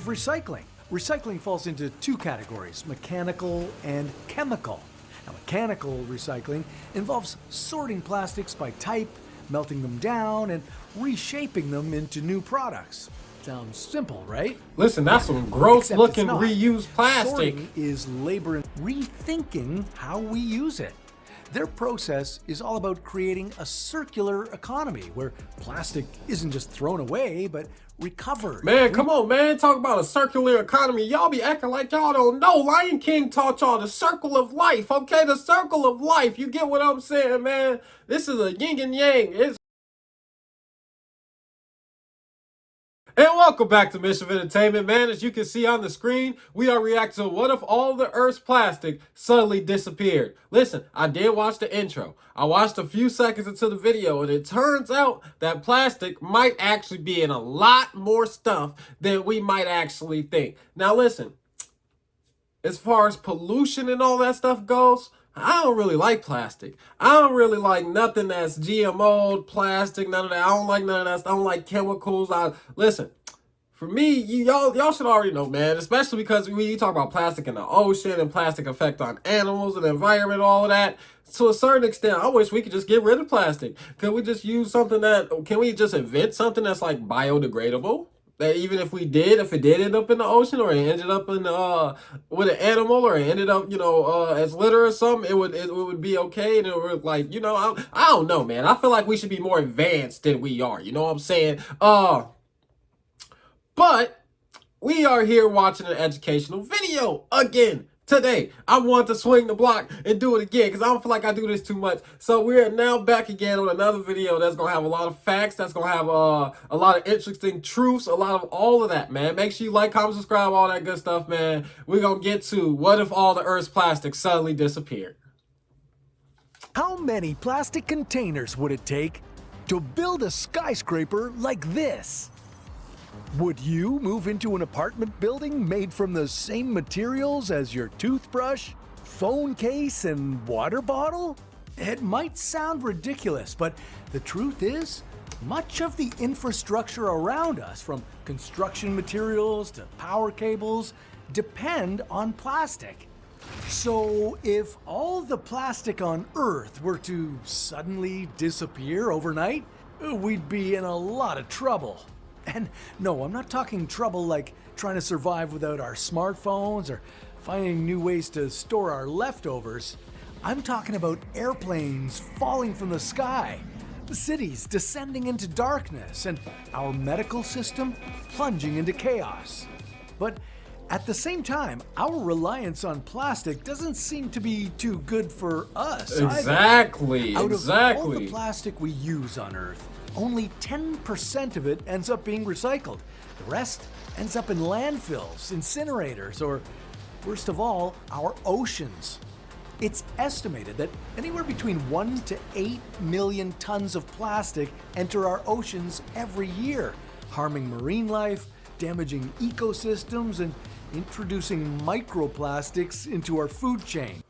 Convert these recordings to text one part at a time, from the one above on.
recycling. Recycling falls into two categories, mechanical and chemical. Now, mechanical recycling involves sorting plastics by type, melting them down, and reshaping them into new products. Sounds simple, right? Listen, that's some gross Except looking it's not. reused plastic. Sorting is labor and rethinking how we use it. Their process is all about creating a circular economy where plastic isn't just thrown away, but recovered. Man, come on, man. Talk about a circular economy. Y'all be acting like y'all don't know. Lion King taught y'all the circle of life, okay? The circle of life. You get what I'm saying, man? This is a yin and yang. And welcome back to Mischief Entertainment, man. As you can see on the screen, we are reacting to what if all the Earth's plastic suddenly disappeared. Listen, I did watch the intro. I watched a few seconds into the video, and it turns out that plastic might actually be in a lot more stuff than we might actually think. Now listen, as far as pollution and all that stuff goes, I don't really like plastic. I don't really like nothing that's GMO plastic, none of that. I don't like none of that. I don't like chemicals. Listen, for me, y'all should already know, man, especially because when you talk about plastic in the ocean and plastic effect on animals and the environment, all of that, to a certain extent, I wish we could just get rid of plastic. Can we just use something can we just invent something that's like biodegradable? That even if it did end up in the ocean, or it ended up in with an animal, or it ended up, as litter or something, it would be okay. And it would, like, I don't know, man. I feel like we should be more advanced than we are. You know what I'm saying? But we are here watching an educational video again. Today, I want to swing the block and do it again because I don't feel like I do this too much. So we are now back again on another video that's going to have a lot of facts, that's going to have a lot of interesting truths, a lot of all of that, man. Make sure you like, comment, subscribe, all that good stuff, man. We're going to get to what if all the Earth's plastic suddenly disappeared. How many plastic containers would it take to build a skyscraper like this? Would you move into an apartment building made from the same materials as your toothbrush, phone case, and water bottle? It might sound ridiculous, but the truth is, much of the infrastructure around us, from construction materials to power cables, depend on plastic. So if all the plastic on Earth were to suddenly disappear overnight, we'd be in a lot of trouble. And no, I'm not talking trouble like trying to survive without our smartphones or finding new ways to store our leftovers. I'm talking about airplanes falling from the sky, cities descending into darkness, and our medical system plunging into chaos. But at the same time, our reliance on plastic doesn't seem to be too good for us Exactly, either. exactly. Out of all the plastic we use on Earth, only 10% of it ends up being recycled. The rest ends up in landfills, incinerators, or, worst of all, our oceans. It's estimated that anywhere between 1 to 8 million tons of plastic enter our oceans every year, harming marine life, damaging ecosystems, and introducing microplastics into our food chain.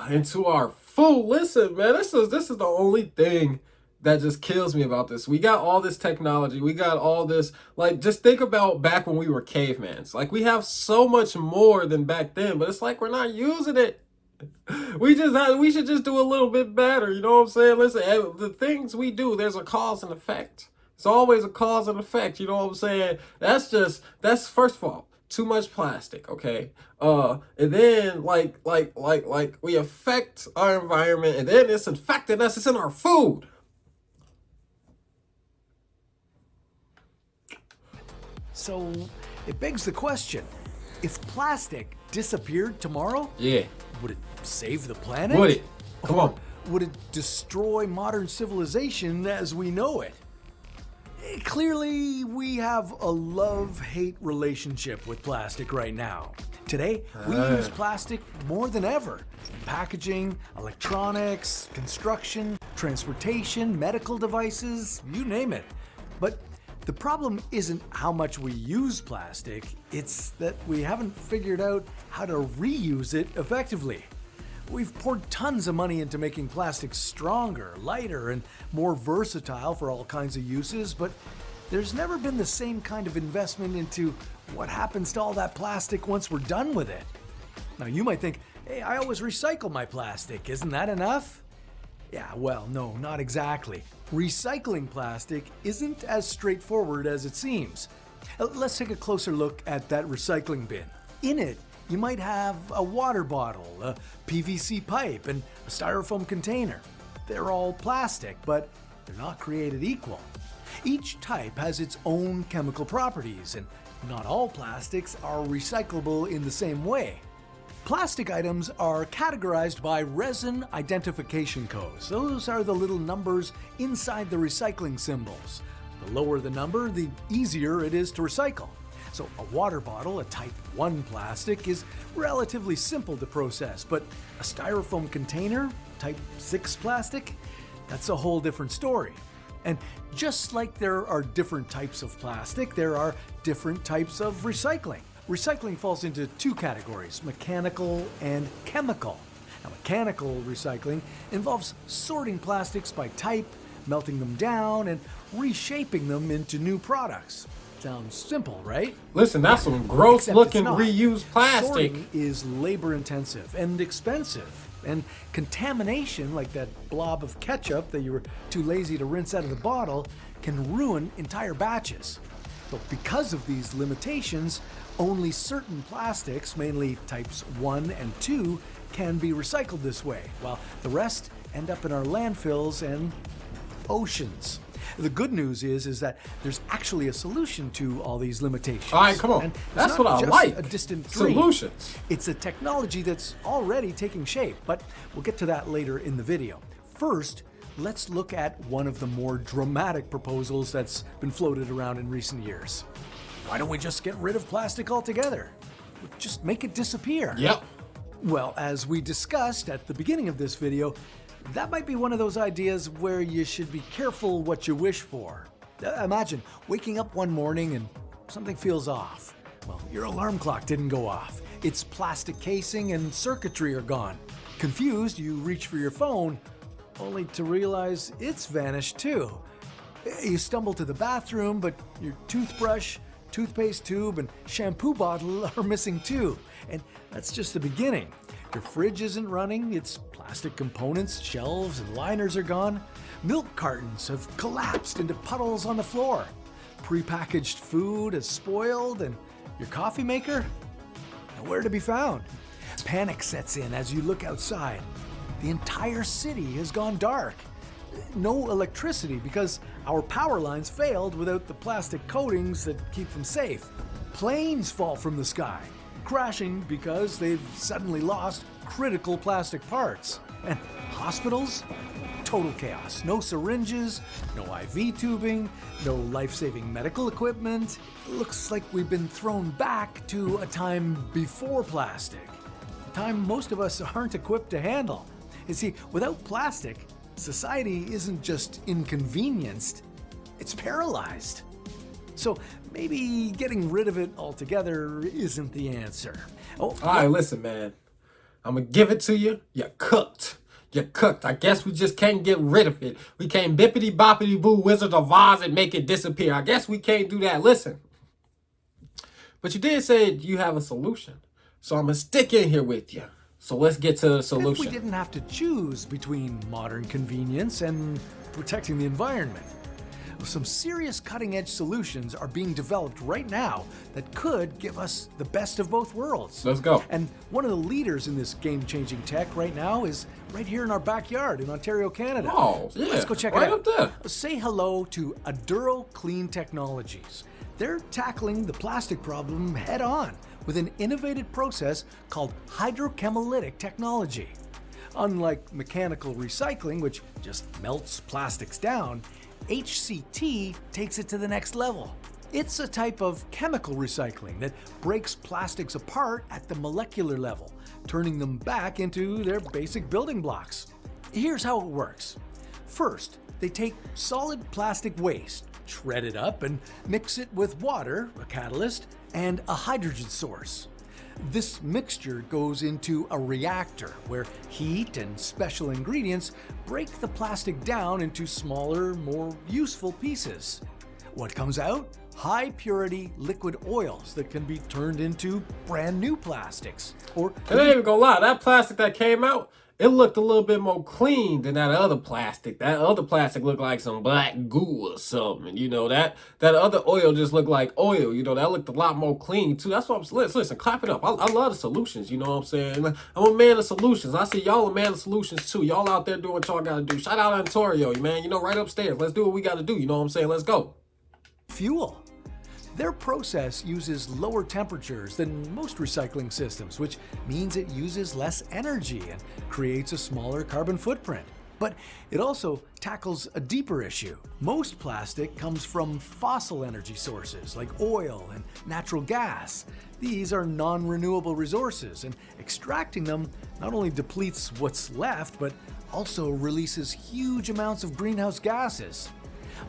Into our food. Listen, man, this is the only thing that just kills me about this. We got all this technology. We got all this, like, just think about back when we were cavemans. Like, we have so much more than back then, but it's like we're not using it. We should just do a little bit better. You know what I'm saying? Listen, the things we do, there's a cause and effect. It's always a cause and effect. You know what I'm saying? That's first of all, too much plastic, okay? And then like we affect our environment, and then it's infecting us. It's in our food. So it begs the question, if plastic disappeared tomorrow, Yeah. would it save the planet? Would it? Come on. Would it destroy modern civilization as we know it? Clearly, we have a love-hate relationship with plastic right now. Today, we use plastic more than ever. Packaging, electronics, construction, transportation, medical devices, you name it. But the problem isn't how much we use plastic, it's that we haven't figured out how to reuse it effectively. We've poured tons of money into making plastic stronger, lighter, and more versatile for all kinds of uses, but there's never been the same kind of investment into what happens to all that plastic once we're done with it. Now you might think, hey, I always recycle my plastic, isn't that enough? Yeah, well, no, not exactly. Recycling plastic isn't as straightforward as it seems. Let's take a closer look at that recycling bin. In it, you might have a water bottle, a PVC pipe, and a styrofoam container. They're all plastic, but they're not created equal. Each type has its own chemical properties, and not all plastics are recyclable in the same way. Plastic items are categorized by resin identification codes. Those are the little numbers inside the recycling symbols. The lower the number, the easier it is to recycle. So a water bottle, a type 1 plastic, is relatively simple to process, but a styrofoam container, type 6 plastic, that's a whole different story. And just like there are different types of plastic, there are different types of recycling. Recycling falls into two categories, mechanical and chemical. Now, mechanical recycling involves sorting plastics by type, melting them down, and reshaping them into new products. Sounds simple, right? Listen, that's some gross looking not. reused plastic. Sorting is labor intensive and expensive. And contamination, like that blob of ketchup that you were too lazy to rinse out of the bottle, can ruin entire batches. But because of these limitations, only certain plastics, mainly types 1 and 2, can be recycled this way, while the rest end up in our landfills and oceans. The good news is that there's actually a solution to all these limitations. All right, come on. And it's That's not what I just like. a distant dream. Solutions. It's a technology that's already taking shape, but we'll get to that later in the video. First, let's look at one of the more dramatic proposals that's been floated around in recent years. Why don't we just get rid of plastic altogether? Just make it disappear. Yep. Well, as we discussed at the beginning of this video, that might be one of those ideas where you should be careful what you wish for. Imagine waking up one morning and something feels off. Well, your alarm clock didn't go off. Its plastic casing and circuitry are gone. Confused, you reach for your phone, only to realize it's vanished too. You stumble to the bathroom, but your toothbrush, toothpaste tube, and shampoo bottle are missing too. And that's just the beginning. Your fridge isn't running, its plastic components, shelves, and liners are gone. Milk cartons have collapsed into puddles on the floor. Prepackaged food is spoiled, and your coffee maker? Nowhere to be found. Panic sets in as you look outside. The entire city has gone dark. No electricity because our power lines failed without the plastic coatings that keep them safe. Planes fall from the sky, crashing because they've suddenly lost critical plastic parts. And hospitals? Total chaos. No syringes, no IV tubing, no life-saving medical equipment. Looks like we've been thrown back to a time before plastic. A time most of us aren't equipped to handle. You see, without plastic, society isn't just inconvenienced, it's paralyzed. So maybe getting rid of it altogether isn't the answer. All right, listen, man. I'm going to give it to you. You're cooked. You're cooked. I guess we just can't get rid of it. We can't bippity boppity boo Wizard of Oz and make it disappear. I guess we can't do that. Listen. But you did say you have a solution. So I'm going to stick in here with you. So let's get to the solution. If we didn't have to choose between modern convenience and protecting the environment, some serious cutting-edge solutions are being developed right now that could give us the best of both worlds. Let's go. And one of the leaders in this game-changing tech right now is right here in our backyard in Ontario, Canada. Oh, yeah. Let's go check right it out. Up there. Say hello to Aduro Clean Technologies. They're tackling the plastic problem head-on with an innovative process called hydrochemolytic technology. Unlike mechanical recycling, which just melts plastics down, HCT takes it to the next level. It's a type of chemical recycling that breaks plastics apart at the molecular level, turning them back into their basic building blocks. Here's how it works. First, they take solid plastic waste, shred it up, and mix it with water, a catalyst, and a hydrogen source. This mixture goes into a reactor where heat and special ingredients break the plastic down into smaller, more useful pieces. What comes out? High purity liquid oils that can be turned into brand new plastics. Or And I ain't even gonna lie, that plastic that came out, it looked a little bit more clean than that other plastic. That other plastic looked like some black goo or something. You know, that other oil just looked like oil. You know, that looked a lot more clean too. That's what I'm listen, clap it up. I love the solutions, you know what I'm saying? I'm a man of solutions. I see y'all a man of solutions too. Y'all out there doing what y'all gotta do. Shout out Ontario, man. You know, right upstairs. Let's do what we gotta do. You know what I'm saying? Let's go. fuel. Their process uses lower temperatures than most recycling systems, which means it uses less energy and creates a smaller carbon footprint. But it also tackles a deeper issue. Most plastic comes from fossil energy sources like oil and natural gas. These are non-renewable resources, and extracting them not only depletes what's left, but also releases huge amounts of greenhouse gases.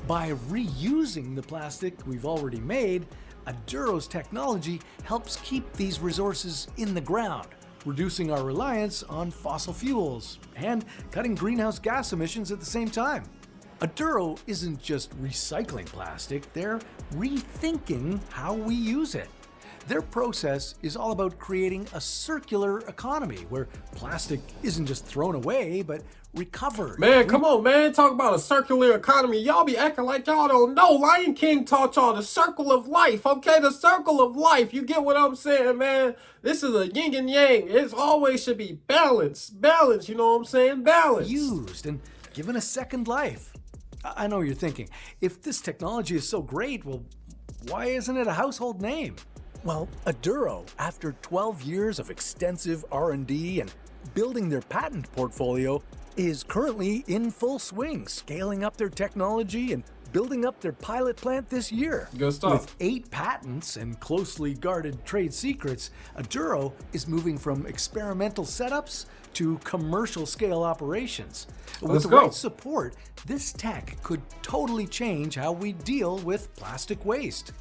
By reusing the plastic we've already made, Aduro's technology helps keep these resources in the ground, reducing our reliance on fossil fuels and cutting greenhouse gas emissions at the same time. Aduro isn't just recycling plastic, they're rethinking how we use it. Their process is all about creating a circular economy where plastic isn't just thrown away, but recovered. Man, come on, man. Talk about a circular economy. Y'all be acting like y'all don't know. Lion King taught y'all the circle of life, okay? The circle of life. You get what I'm saying, man? This is a yin and yang. It always should be balance. Balance, you know what I'm saying? Balance. Used and given a second life. I know you're thinking, if this technology is so great, well, why isn't it a household name? Well, Aduro, after 12 years of extensive R&D and building their patent portfolio, is currently in full swing, scaling up their technology and building up their pilot plant this year. Good stuff. With 8 patents and closely guarded trade secrets, Aduro is moving from experimental setups to commercial scale operations. With the right support, this tech could totally change how we deal with plastic waste.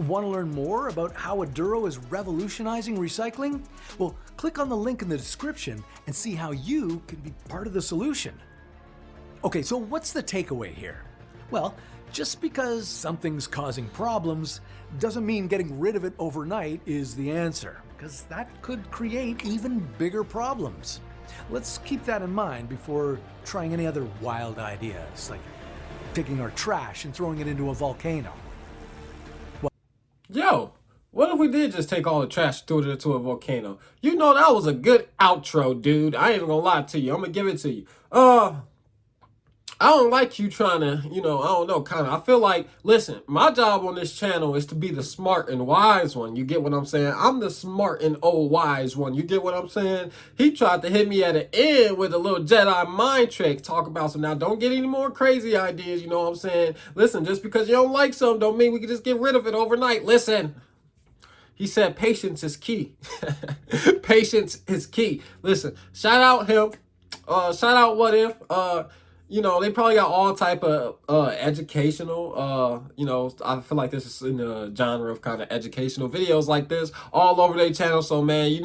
Want to learn more about how Aduro is revolutionizing recycling? Well, click on the link in the description and see how you can be part of the solution. Okay, so what's the takeaway here? Well, just because something's causing problems doesn't mean getting rid of it overnight is the answer, because that could create even bigger problems. Let's keep that in mind before trying any other wild ideas, like taking our trash and throwing it into a volcano. Yo, what if we did just take all the trash and throw it into a volcano? You know, that was a good outro, dude. I ain't even gonna lie to you. I'm gonna give it to you. I don't like you trying to, I don't know, kind of. I feel like, listen, my job on this channel is to be the smart and wise one. You get what I'm saying? I'm the smart and old wise one. You get what I'm saying? He tried to hit me at the end with a little Jedi mind trick. Talk about some. Now, don't get any more crazy ideas. You know what I'm saying? Listen, just because you don't like something don't mean we can just get rid of it overnight. Listen. He said patience is key. Patience is key. Listen, shout out him. Shout out What If. They probably got all type of educational, I feel like this is in the genre of kind of educational videos like this all over their channel. So man,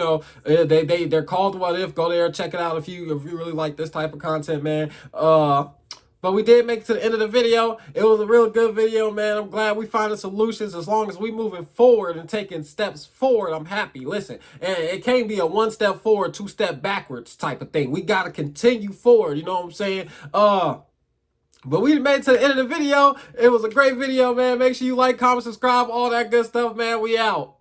they're called What If. Go there, check it out if you really like this type of content, man. But we did make it to the end of the video. It was a real good video, man. I'm glad we finding solutions. As long as we moving forward and taking steps forward, I'm happy. Listen, and it can't be a 1 step forward, 2 step backwards type of thing. We got to continue forward. You know what I'm saying? But we made it to the end of the video. It was a great video, man. Make sure you like, comment, subscribe, all that good stuff, man. We out.